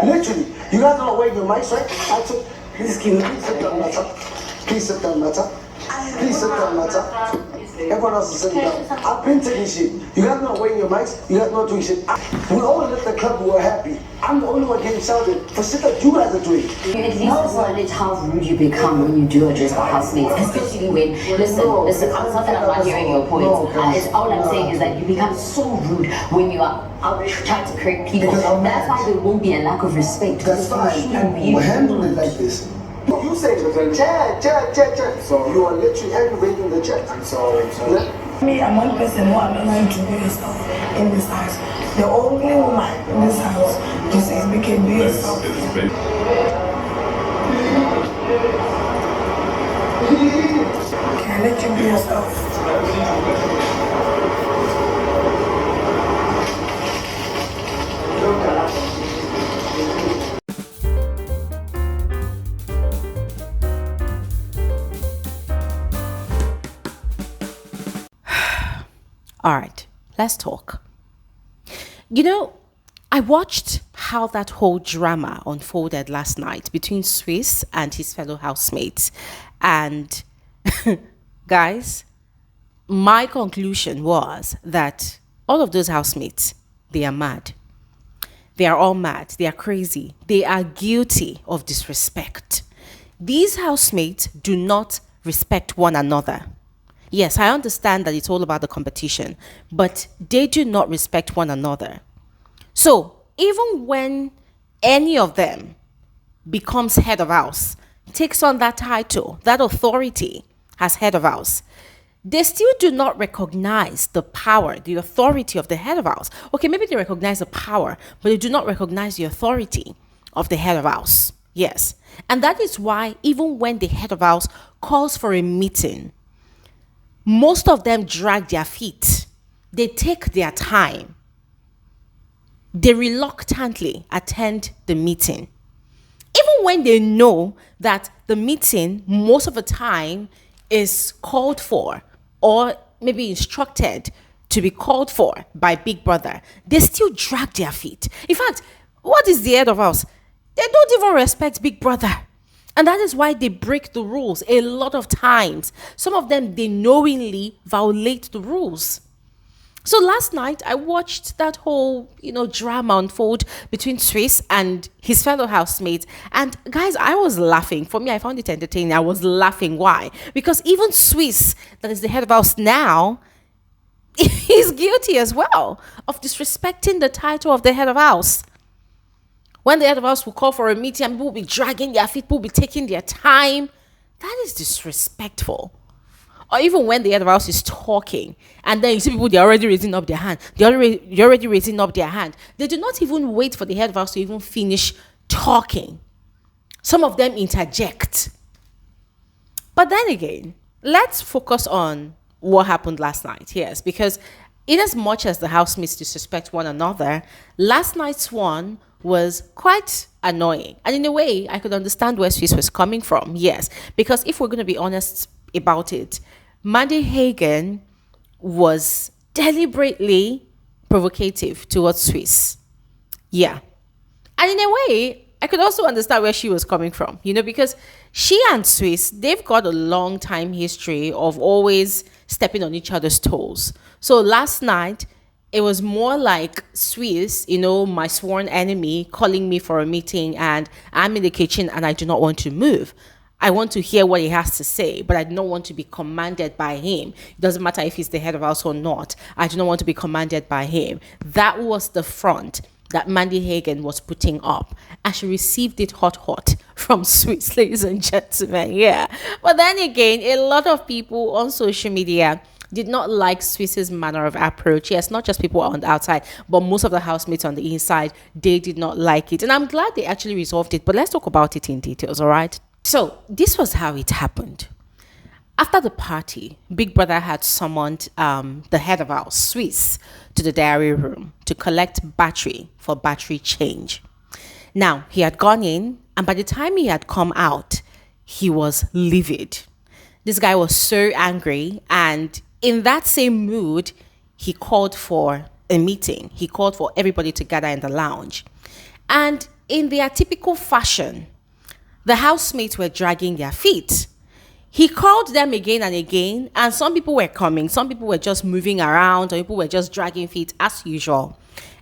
Literally, you guys are not waiting your mics, right? Please sit down, matter. Please sit down, matter. Please sit down, matter. Everyone else is sitting down. I've been taking shit. You guys not waiting your mics. You guys not doing shit. We all left the club. We were happy. I'm the only one getting shouted for shit that you guys are doing. You at least acknowledge how rude you become when you do address the housemates, especially when, listen, it's not that I'm not hearing your point. All I'm saying is that you become so rude when you are out trying to correct people. That's why there won't be a lack of respect. That's fine. And we'll handle it like this. You say, chat. So you are literally aggravating the chat. I'm sorry. Me, I'm one person who I'm not going to be yourself in this house. The only woman in this house who says, "Be yourself." Can I let you be yourself? All right, let's talk. You know, I watched how that whole drama unfolded last night between Swiss and his fellow housemates. And guys, my conclusion was that all of those housemates, they are mad. They are all mad. They are crazy. They are guilty of disrespect. These housemates do not respect one another. Yes, I understand that it's all about the competition, but they do not respect one another. So even when any of them becomes head of house, takes on that title, that authority as head of house, they still do not recognize the power, the authority of the head of house. Okay, maybe they recognize the power, but they do not recognize the authority of the head of house. Yes. And that is why even when the head of house calls for a meeting, most of them drag their feet. They take their time. They reluctantly attend the meeting. Even when they know that the meeting, most of the time, is called for or maybe instructed to be called for by Big Brother, they still drag their feet. In fact, what is the head of house? They don't even respect Big Brother. And that is why they break the rules a lot of times. Some of them, they knowingly violate the rules. So last night, I watched that whole, drama unfold between Swiss and his fellow housemates. And guys, I was laughing. For me, I found it entertaining. I was laughing. Why? Because even Swiss, that is the head of house now, is guilty as well of disrespecting the title of the head of house. When the head of house will call for a meeting and people will be dragging their feet, people will be taking their time, that is disrespectful. Or even when the head of house is talking and then you see people, they're already raising up their hand. They're already raising up their hand. They do not even wait for the head of house to even finish talking. Some of them interject. But then again, let's focus on what happened last night. Yes, because in as much as the housemates disrespect one another, last night's one was quite annoying. And in a way, I could understand where Swiss was coming from. Yes, because if we're going to be honest about it, Mandy Hagan was deliberately provocative towards Swiss. Yeah. And in a way, I could also understand where she was coming from, because she and Swiss, they've got a long time history of always stepping on each other's toes. So last night, it was more like Swiss, my sworn enemy, calling me for a meeting and I'm in the kitchen and I do not want to move. I want to hear what he has to say, but I do not want to be commanded by him. It doesn't matter if he's the head of house or not. I do not want to be commanded by him. That was the front that Mandy Hagan was putting up. And she received it hot from Swiss, ladies and gentlemen. Yeah. But then again, a lot of people on social media did not like Swiss's manner of approach. Yes, not just people on the outside, but most of the housemates on the inside, they did not like it. And I'm glad they actually resolved it, but let's talk about it in details, all right? So this was how it happened. After the party, Big Brother had summoned the head of house, Swiss, to the diary room to collect battery for battery change. Now, he had gone in, and by the time he had come out, he was livid. This guy was so angry, and in that same mood, he called for a meeting. He called for everybody to gather in the lounge. And in their typical fashion, the housemates were dragging their feet. He called them again and again, and some people were coming, some people were just moving around, or people were just dragging feet as usual.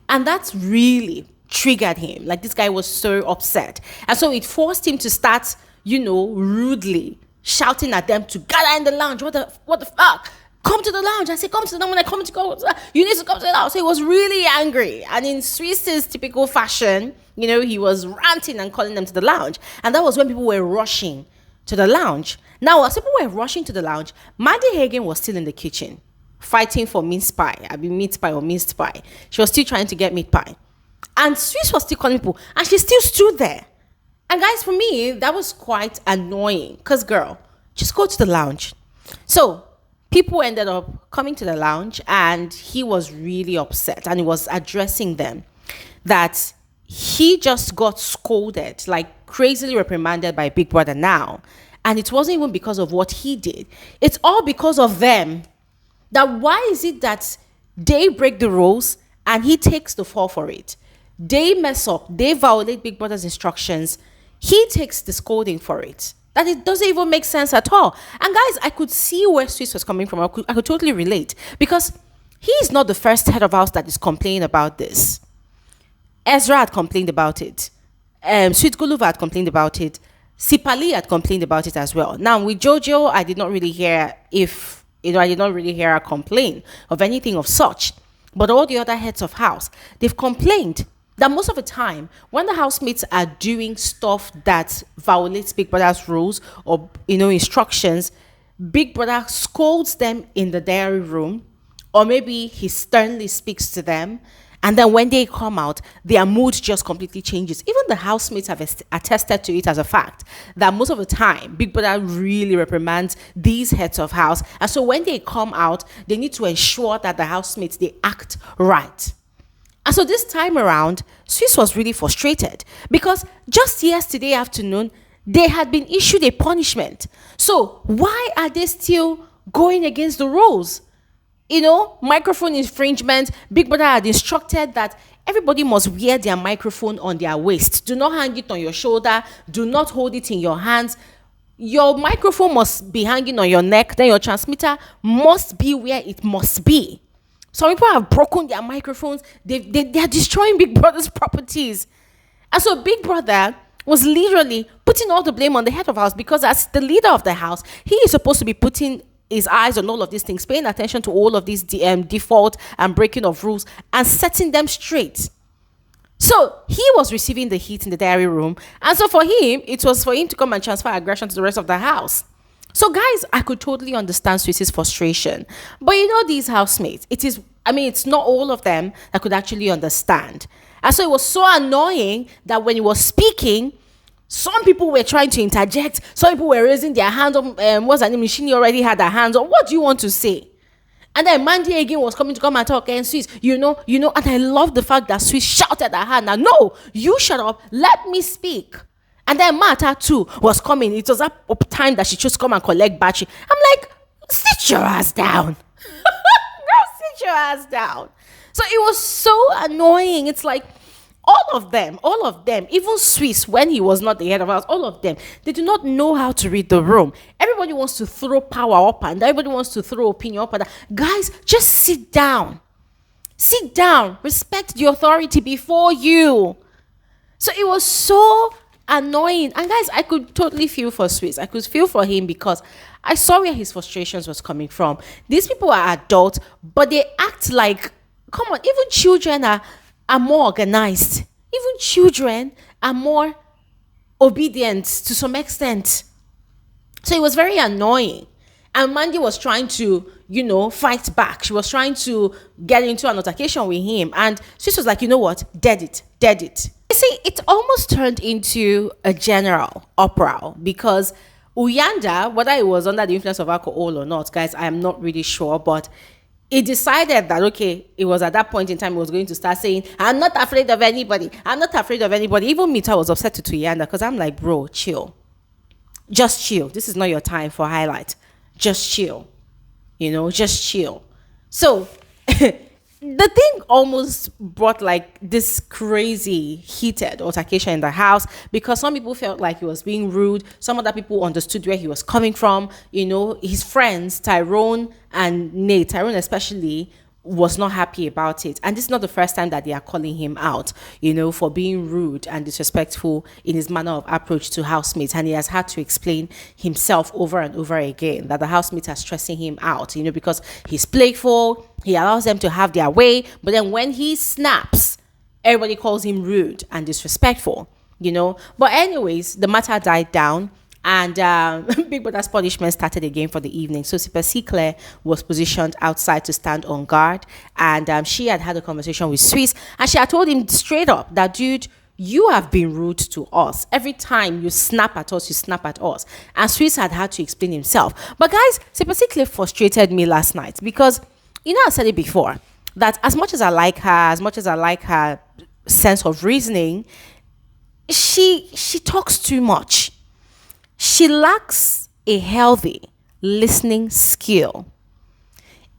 And that's really triggered him. Like, this guy was so upset. And so it forced him to start, rudely shouting at them to gather in the lounge. What the fuck? Come to the lounge. I said, come to the lounge. When I come to go, you need to come to the lounge. So he was really angry. And in Swiss's typical fashion, he was ranting and calling them to the lounge. And that was when people were rushing to the lounge. Now, as people were rushing to the lounge, Mandy Hagan was still in the kitchen, fighting for mince pie. Meat pie or minced pie. She was still trying to get meat pie. And Swiss was still calling people. And she still stood there. And guys, for me, that was quite annoying. Because, girl, just go to the lounge. So, people ended up coming to the lounge. And he was really upset. And he was addressing them that he just got scolded, like crazily reprimanded by Big Brother now. And it wasn't even because of what he did. It's all because of them. That why is it that they break the rules and he takes the fall for it? They mess up. They violate Big Brother's instructions. He takes the scolding for it. That it doesn't even make sense at all. And guys, I could see where Swiss was coming from. I could totally relate. Because he is not the first head of house that is complaining about this. Ezra had complained about it. Sweet Guluva had complained about it. Sipali had complained about it as well. Now, with Jojo, I did not really hear her complain of anything of such. But all the other heads of house, they've complained that most of the time, when the housemates are doing stuff that violates Big Brother's rules or, instructions, Big Brother scolds them in the diary room, or maybe he sternly speaks to them. And then when they come out, their mood just completely changes. Even the housemates have attested to it as a fact that most of the time, Big Brother really reprimands these heads of house. And so when they come out, they need to ensure that the housemates, they act right. And so this time around, Swiss was really frustrated because just yesterday afternoon, they had been issued a punishment. So why are they still going against the rules? Microphone infringement. Big Brother had instructed that everybody must wear their microphone on their waist. Do not hang it on your shoulder. Do not hold it in your hands. Your microphone must be hanging on your neck. Then your transmitter must be where it must be. Some people have broken their microphones. They are destroying Big Brother's properties. And so Big Brother was literally putting all the blame on the head of house because as the leader of the house, he is supposed to be putting his eyes on all of these things, paying attention to all of these default and breaking of rules and setting them straight. So he was receiving the heat in the diary room. And so for him, it was for him to come and transfer aggression to the rest of the house. So guys, I could totally understand Swiss's frustration. But these housemates, it's not all of them that could actually understand. And so it was so annoying that when he was speaking, some people were trying to interject. Some people were raising their hands up. What's her name? She already had her hands up. What do you want to say? And then Mandy again was coming to come and talk. And Swiss, and I love the fact that Swiss shouted at her. Now, no, you shut up. Let me speak. And then Martha too was coming. It was up time that she just come and collect battery. I'm like, sit your ass down. Girl, sit your ass down. So it was so annoying. It's like, all of them, even Swiss, when he was not the head of house, all of them, they do not know how to read the room. Everybody wants to throw power up and everybody wants to throw opinion up and down. Guys, just sit down. Sit down. Respect the authority before you. So it was so annoying. And guys, I could totally feel for Swiss. I could feel for him because I saw where his frustrations was coming from. These people are adults, but they act like, come on, even children are more organized. Even children are more obedient to some extent. So it was very annoying. And Mandy was trying to, fight back. She was trying to get into an altercation with him. And she was like, what? Dead it. You see, it almost turned into a general uproar because Uyanda, whether it was under the influence of alcohol or not, guys, I am not really sure, but it decided that, it was at that point in time, it was going to start saying, I'm not afraid of anybody. Even me, I was upset to Uyanda because I'm like, bro, chill. Just chill. This is not your time for highlight. Just chill. Just chill. So the thing almost brought like this crazy heated altercation in the house because some people felt like he was being rude. Some other people understood where he was coming from. His friends, Tyrone and Nate, Tyrone especially, was not happy about it. And this is not the first time that they are calling him out, for being rude and disrespectful in his manner of approach to housemates. And he has had to explain himself over and over again that the housemates are stressing him out, because he's playful, he allows them to have their way. But then when he snaps, everybody calls him rude and disrespectful, But anyways, the matter died down. And Big Brother's punishment started again for the evening. So Claire was positioned outside to stand on guard. And she had a conversation with Swiss. And she had told him straight up that, dude, you have been rude to us. Every time you snap at us, you snap at us. And Swiss had to explain himself. But guys, Claire frustrated me last night because, I said it before, that as much as I like her sense of reasoning, she talks too much. She lacks a healthy listening skill.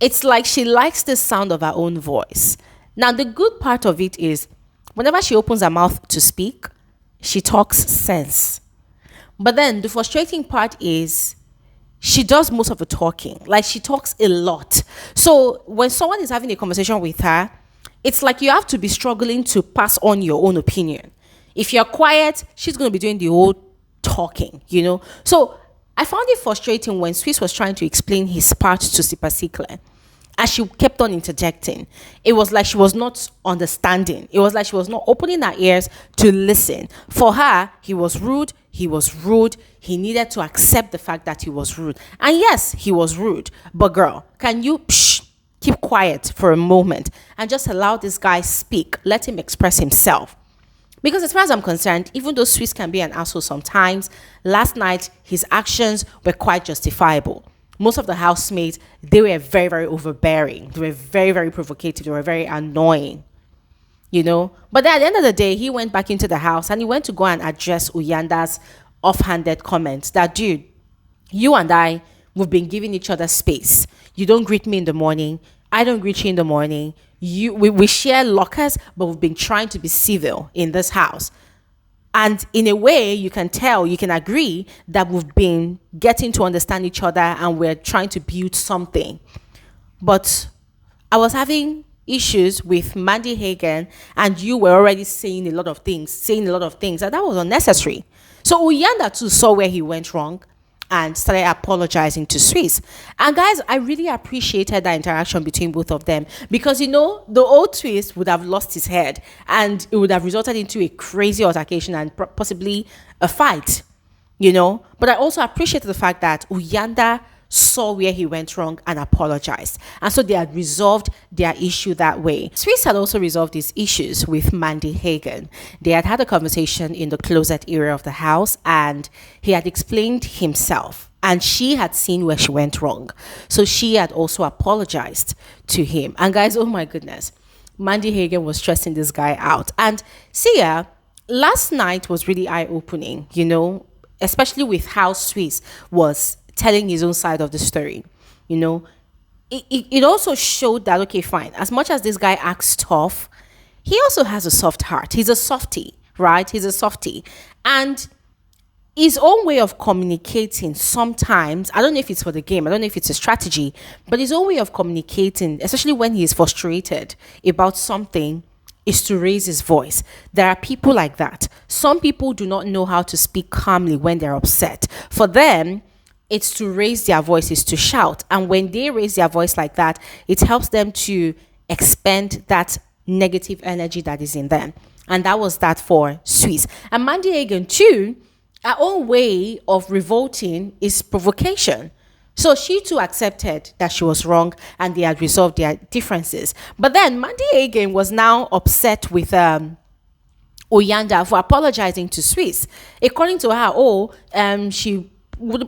It's like she likes the sound of her own voice. Now, the good part of it is whenever she opens her mouth to speak, she talks sense. But then the frustrating part is she does most of the talking. Like, she talks a lot. So when someone is having a conversation with her, it's like you have to be struggling to pass on your own opinion. If you're quiet, she's going to be doing the whole talking, So I found it frustrating when Swiss was trying to explain his part to Claire, and she kept on interjecting. It was like she was not understanding. It was like she was not opening her ears to listen. For her, he was rude. He needed to accept the fact that he was rude. And yes, he was rude. But girl, can you keep quiet for a moment and just allow this guy speak? Let him express himself. Because as far as I'm concerned, even though Swiss can be an asshole sometimes, last night his actions were quite justifiable. Most of the housemates, they were very, very overbearing. They were very, very provocative. They were very annoying, But then at the end of the day, he went back into the house and he went to go and address Uyanda's offhanded comments that, dude, you and I, we've been giving each other space. You don't greet me in the morning. I don't greet you in the morning. We share lockers, but we've been trying to be civil in this house. And in a way, you can agree that we've been getting to understand each other and we're trying to build something. But I was having issues with Mandy Hagan, and you were already saying a lot of things, and that was unnecessary. So Uyanda too saw where he went wrong and started apologizing to Swiss. And guys, I really appreciated that interaction between both of them because, the old Swiss would have lost his head and it would have resulted into a crazy altercation and possibly a fight, But I also appreciated the fact that Uyanda saw where he went wrong and apologized. And so they had resolved their issue that way. Swiss had also resolved his issues with Mandy Hagan. They had a conversation in the closet area of the house and he had explained himself and she had seen where she went wrong. So she had also apologized to him. And guys, oh my goodness, Mandy Hagan was stressing this guy out. And see, last night was really eye-opening, especially with how Swiss was telling his own side of the story. It also showed that, okay, fine, as much as this guy acts tough, he also has a soft heart. He's a softie, right? He's a softie. And his own way of communicating sometimes, I don't know if it's for the game, I don't know if it's a strategy, but his own way of communicating, especially when he is frustrated about something, is to raise his voice. There are people like that. Some people do not know how to speak calmly when they're upset. For them, it's to raise their voices, to shout. And when they raise their voice like that, it helps them to expend that negative energy that is in them. And that was that for Swiss. And Mandy Hagan too, her own way of revolting is provocation. So she too accepted that she was wrong and they had resolved their differences. But then Mandy Hagan was now upset with Uyanda for apologizing to Swiss. According to her, she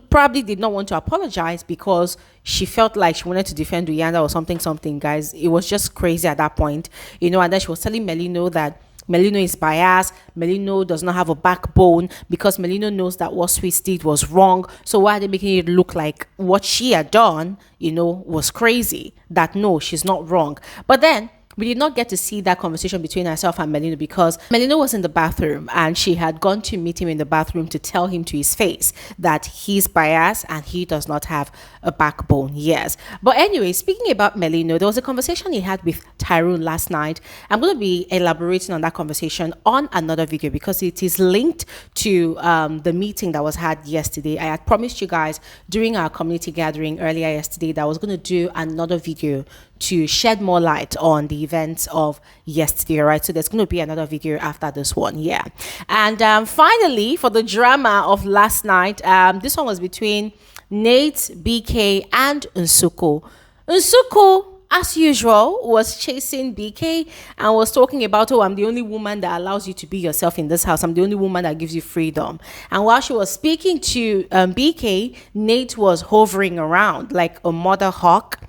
probably did not want to apologize because she felt like she wanted to defend Uyanda or something, guys. It was just crazy at that point, and then she was telling Melino that Melino is biased. Melino does not have a backbone because Melino knows that what Swiss did was wrong. So why are they making it look like what she had done, was crazy? That no, she's not wrong. But then we did not get to see that conversation between herself and Melino because Melino was in the bathroom and she had gone to meet him in the bathroom to tell him to his face that he's biased and he does not have a backbone. Yes. But anyway, speaking about Melino, there was a conversation he had with Tyrone last night. I'm going to be elaborating on that conversation on another video because it is linked to the meeting that was had yesterday. I had promised you guys during our community gathering earlier yesterday that I was going to do another video to shed more light on the events of yesterday. All right, so there's going to be another video after this one. Yeah. And finally, for the drama of last night, this one was between Nate, BK and Nsuku. Nsuku, as usual, was chasing BK and was talking about, oh, I'm the only woman that allows you to be yourself in this house. I'm the only woman that gives you freedom. And while she was speaking to BK, Nate was hovering around like a mother hawk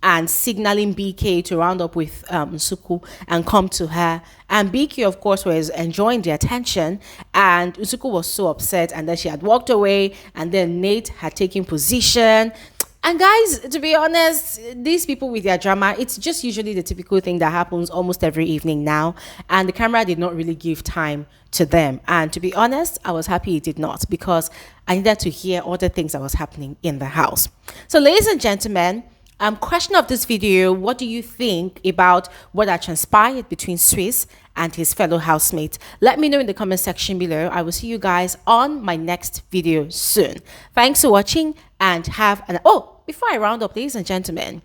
and signaling BK to round up with Nsuku and come to her. And BK, of course, was enjoying the attention. And Nsuku was so upset. And then she had walked away. And then Nate had taken position. And guys, to be honest, these people with their drama, it's just usually the typical thing that happens almost every evening now. And the camera did not really give time to them. And to be honest, I was happy it did not because I needed to hear all the things that was happening in the house. So ladies and gentlemen, question of this video, what do you think about what had transpired between Swiss and his fellow housemate? Let me know in the comment section below. I will see you guys on my next video soon. Thanks for watching and have an before I round up, ladies and gentlemen,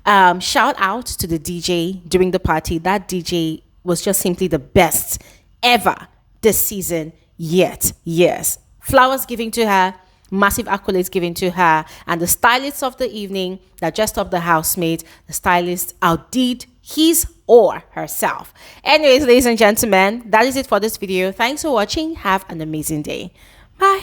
shout out to the DJ during the party. That DJ was just simply the best ever this season yet. Yes, flowers giving to her, massive accolades given to her, and the stylist of the evening that dressed up the housemate, the stylist outdid his or herself. Anyways, ladies and gentlemen, that is it for this video. Thanks for watching. Have an amazing day. Bye.